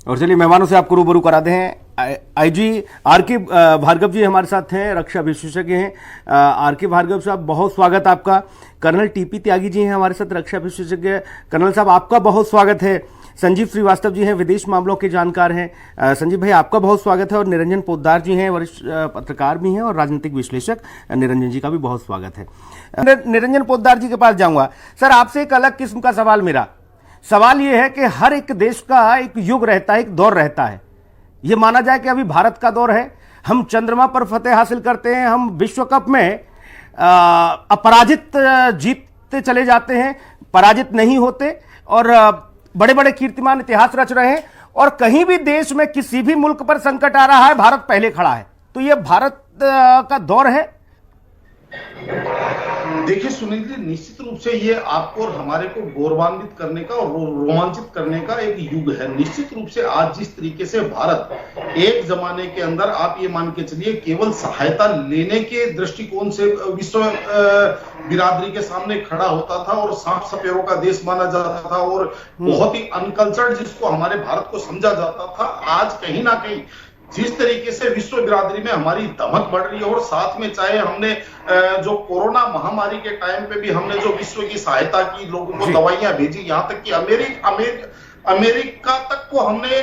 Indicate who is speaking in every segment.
Speaker 1: और चलिए मेहमानों से आपको रूबरू कराते हैं। IG R K. भार्गव जी हमारे साथ हैं, रक्षा विशेषज्ञ हैं। आर.के. भार्गव साहब, बहुत स्वागत आपका। Colonel TP. त्यागी जी हैं हमारे साथ, रक्षा विशेषज्ञ। कर्नल साहब, आपका बहुत स्वागत है। संजीव श्रीवास्तव जी हैं, विदेश मामलों के जानकार हैं। संजीव भाई, आपका बहुत स्वागत है। और निरंजन पोद्दार जी हैं, वरिष्ठ पत्रकार भी हैं और राजनीतिक विश्लेषक। निरंजन जी का भी बहुत स्वागत है। निरंजन पोद्दार जी के पास जाऊंगा। सर, आपसे एक अलग किस्म का सवाल मेरा सवाल यह है कि हर एक देश का एक युग रहता है, एक दौर रहता है। यह माना जाए कि अभी भारत का दौर है, हम चंद्रमा पर फतेह हासिल करते हैं, हम विश्व कप में अपराजित जीतते चले जाते हैं, पराजित नहीं होते और बड़े बड़े कीर्तिमान इतिहास रच रहे हैं। और कहीं भी देश में किसी भी मुल्क पर संकट आ रहा है, भारत पहले खड़ा है। तो यह भारत का दौर है।
Speaker 2: देखिए सुनील जी, निश्चित रूप से ये आपको और हमारे को गौरवान्वित करने का और रोमांचित करने का एक युग है। निश्चित रूप से आज जिस तरीके से भारत एक जमाने के अंदर, आप ये मान के चलिए, केवल सहायता लेने के दृष्टिकोण से विश्व बिरादरी के सामने खड़ा होता था और सांप सपेरों का देश माना जाता था और बहुत ही अनकल्चर्ड जिसको हमारे भारत को समझा जाता था, आज कहीं ना कहीं जिस तरीके से विश्व बिरादरी में हमारी धमक बढ़ रही है और साथ में चाहे हमने जो कोरोना महामारी के टाइम पे भी हमने जो विश्व की सहायता की, लोगों को दवाइयां भेजी, यहां तक कि अमेरिका तक को हमने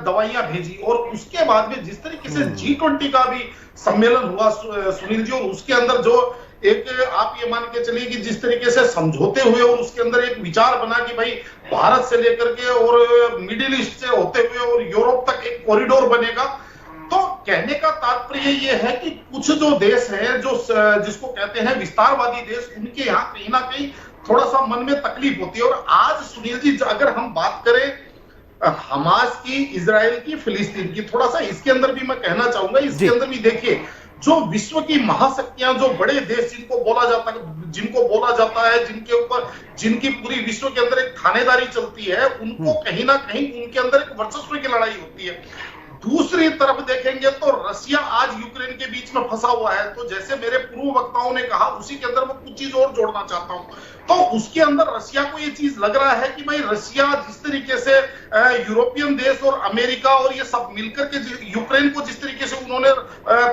Speaker 2: दवाइयां भेजी। और उसके बाद में जिस तरीके से G20 का भी सम्मेलन हुआ सुनील जी, और उसके अंदर जो एक आप ये मान के चलिए कि जिस तरीके से समझौते हुए और उसके अंदर एक विचार बना कि भाई भारत से लेकर के और मिडिल ईस्ट से होते हुए और यूरोप तक एक कॉरिडोर बनेगा। तो कहने का तात्पर्य ये है कि कुछ जो देश है, जो जिसको कहते हैं विस्तारवादी देश, उनके यहाँ कहीं ना कहीं थोड़ा सा मन में तकलीफ होती है। और आज सुनील जी अगर हम बात करें हमास की, इजराइल की, फिलिस्तीन की, थोड़ा सा इसके अंदर भी मैं कहना चाहूंगा, इसके अंदर भी देखिए जो विश्व की महाशक्तियां, जो बड़े देश जिनको बोला जाता है, जिनके ऊपर जिनकी पूरी विश्व के अंदर एक थानेदारी चलती है, उनको कहीं ना कहीं उनके अंदर एक वर्चस्व की लड़ाई होती है। दूसरी तरफ देखेंगे तो रशिया आज यूक्रेन के बीच में फंसा हुआ है। तो जैसे मेरे पूर्व वक्ताओं ने कहा, उसी के अंदर मैं कुछ चीज और जोड़ना चाहता हूं। तो उसके अंदर रशिया को ये चीज लग रहा है कि भाई रशिया जिस तरीके से यूरोपियन देश और अमेरिका और ये सब मिलकर के यूक्रेन को जिस तरीके से उन्होंने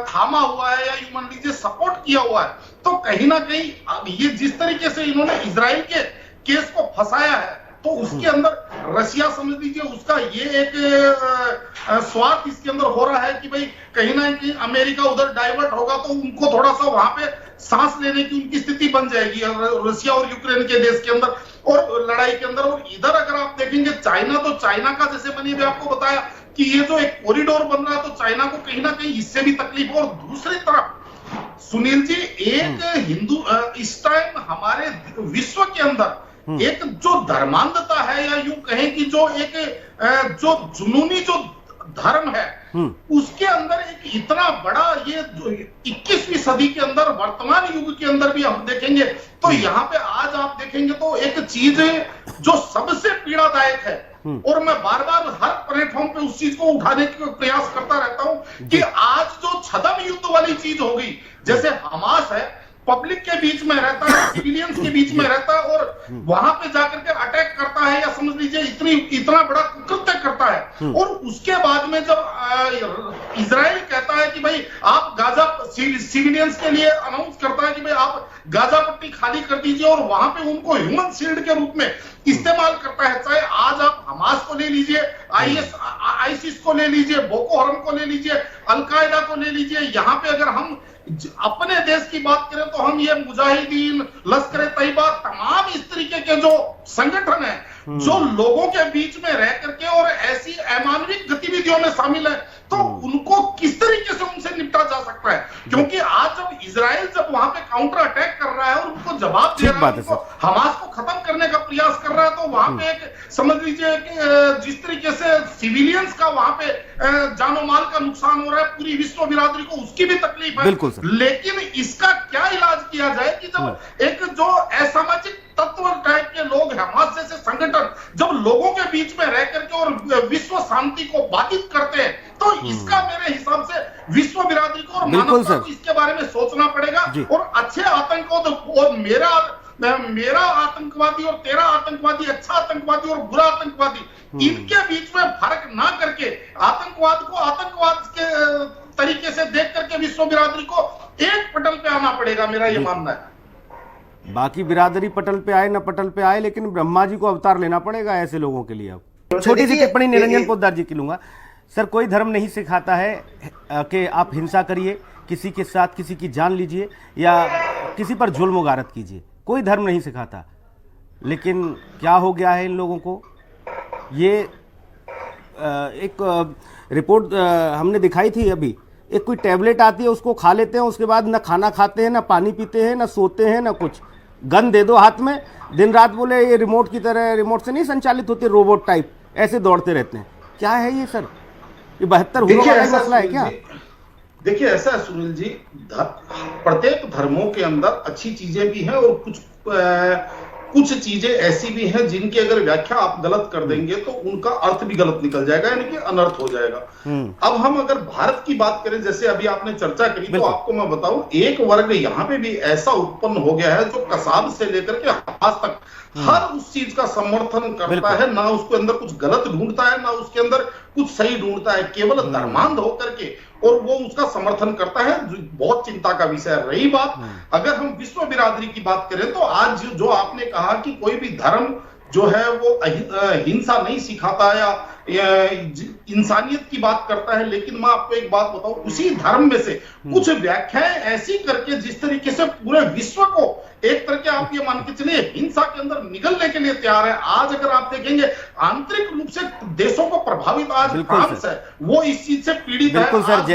Speaker 2: थामा हुआ है या यूं मान लीजिए सपोर्ट किया हुआ है, तो कहीं ना कहीं ये जिस तरीके से इन्होंने इजराइल के केस को फंसाया है, तो उसके अंदर रशिया समझ लीजिए उसका ये एक स्वार्थ इसके अंदर हो रहा है कि भाई कहीं ना कहीं अमेरिका उधर डाइवर्ट होगा तो उनको थोड़ा सा वहां पे सांस लेने की उनकी स्थिति बन जाएगी रशिया और यूक्रेन के देश के अंदर और लड़ाई के अंदर। और इधर अगर आप देखेंगे चाइना, तो चाइना का जैसे मैंने भी आपको बताया कि ये जो एक कॉरिडोर बन रहा है, तो चाइना को कहीं ना कहीं इससे भी तकलीफ। और दूसरी तरफ सुनील जी, एक हिंदू इस टाइम हमारे विश्व के अंदर एक जो धर्मांधता है, या यूं कहें कि जो एक जो जुनूनी जो धर्म है, उसके अंदर एक इतना बड़ा ये 21वीं सदी के अंदर, वर्तमान युग के अंदर भी हम देखेंगे तो यहाँ पे आज आप देखेंगे तो एक चीज जो सबसे पीड़ादायक है, और मैं बार बार हर प्लेटफॉर्म पे उस चीज को उठाने का प्रयास करता रहता हूं कि आज जो छद्म युद्ध वाली चीज हो गई, जैसे हमास है, पब्लिक के बीच में रहता है, सिविलियंस के बीच में रहता है और वहां पे जाकर के अटैक करता है, या समझ लीजिए इतना बड़ा कुकृत्य करता है। और उसके बाद में जब इजराइल कहता है कि भाई आप गाजा, सिविलियंस के लिए अनाउंस करता है कि भाई आप गाजा पट्टी खाली कर दीजिए और वहां पे उनको ह्यूमन शील्ड के रूप में इस्तेमाल करता है। चाहे आज आप हमास को ले लीजिए, आईसिस को ले लीजिए, बोको हरम को ले लीजिए, अलकायदा को ले लीजिए, यहाँ पे अगर हम अपने देश की बात करें तो हम ये मुजाहिदीन, लश्कर तैयबा, तमाम इस तरीके के जो संगठन है जो लोगों के बीच में रह करके और ऐसी अमानविक गतिविधियों में शामिल है, तो उनको किस तरीके से उनसे निपटा जा सकता है? क्योंकि आज जब इजराइल जब वहां पे काउंटर अटैक कर रहा है और उनको जवाब दे रहा है, हमास को खत्म करने का प्रयास कर रहा है, तो वहां पे एक समझ लीजिए कि जिस तरीके से सिविलियंस का वहां पे जानो माल का नुकसान हो रहा है, पूरी विश्व बिरादरी को उसकी भी तकलीफ है। लेकिन इसका क्या इलाज किया जाए कि जब एक जो असामाजिक तत्व टाइप के लोग हैं, हमास जैसे संगठन जब लोगों के बीच में रह करके और विश्व शांति को बाधित करते हैं, तो इसका मेरे हिसाब से विश्व बिरादरी को और मानवता को इसके बारे में सोचना पड़ेगा। और अच्छे आतंकवाद और मेरा आतंकवादी और तेरा आतंकवादी, अच्छा आतंकवादी और बुरा आतंकवादी, इनके बीच में फर्क ना कर आतंकवाद के तरीके से देख करके विश्व बिरादरी को एक पटल पे आना पड़ेगा, मेरा ये मानना है।
Speaker 1: बाकी बिरादरी पटल पे आए ना पटल पे आए, लेकिन ब्रह्मा जी को अवतार लेना पड़ेगा ऐसे लोगों के लिए। अब छोटी सी टिप्पणी निरंजन पोद्दार जी की लूंगा। सर, कोई धर्म नहीं सिखाता है कि आप हिंसा करिए, किसी के साथ किसी की जान लीजिए या किसी पर जुल्म गारत कीजिए, कोई धर्म नहीं सिखाता। लेकिन क्या हो गया है इन लोगों को, ये एक रिपोर्ट हमने दिखाई थी अभी, एक कोई टैबलेट आती है उसको खा लेते हैं, उसके बाद ना खाना खाते हैं, ना पानी पीते हैं, ना सोते हैं, ना कुछ। गन दे दो हाथ में, दिन रात बोले ये रिमोट की तरह, रिमोट से नहीं संचालित होती, रोबोट टाइप ऐसे दौड़ते रहते हैं। क्या है ये सर, ये 72 हुआ वाला मसला है क्या?
Speaker 2: देखिए ऐसा है सुनील जी, प्रत्येक धर्मों के अंदर अच्छी चीजें भी हैं और कुछ चीजें ऐसी भी हैं जिनकी अगर व्याख्या आप गलत कर देंगे तो उनका अर्थ भी गलत निकल जाएगा, यानी कि अनर्थ हो जाएगा। अब हम अगर भारत की बात करें, जैसे अभी आपने चर्चा करी, तो आपको मैं बताऊं, एक वर्ग यहाँ पे भी ऐसा उत्पन्न हो गया है जो कसाब से लेकर के आज तक हर उस चीज का समर्थन करता है, ना उसके अंदर कुछ गलत ढूंढता है, ना उसके अंदर कुछ सही ढूंढता है, केवल धर्मांध होकर के, और वो उसका समर्थन करता है, जो बहुत चिंता का विषय है। रही बात अगर हम विश्व बिरादरी की बात करें, तो आज जो आपने कहा कि कोई भी धर्म जो है वो हिंसा नहीं सिखाता या इंसानियत की बात करता है, लेकिन मैं आपको एक बात बताऊं, उसी धर्म में से कुछ व्याख्याएं ऐसी करके जिस तरीके से पूरे विश्व को एक तरह के आप ये मान के चलिए हिंसा के अंदर निकलने के लिए तैयार है। आज अगर आप देखेंगे आंतरिक रूप से देशों को प्रभावित आज फ्रांस है, वो इस चीज से पीड़ित है।
Speaker 1: बिल्कुल सर,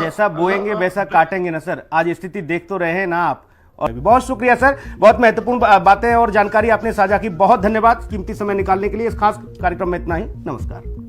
Speaker 1: जैसा बोएंगे वैसा काटेंगे ना सर। आज स्थिति देख तो रहे हैं ना आप। और बहुत शुक्रिया सर, बहुत महत्वपूर्ण बातें और जानकारी आपने साझा की। बहुत धन्यवाद कीमती समय निकालने के लिए। इस खास कार्यक्रम में इतना ही। नमस्कार।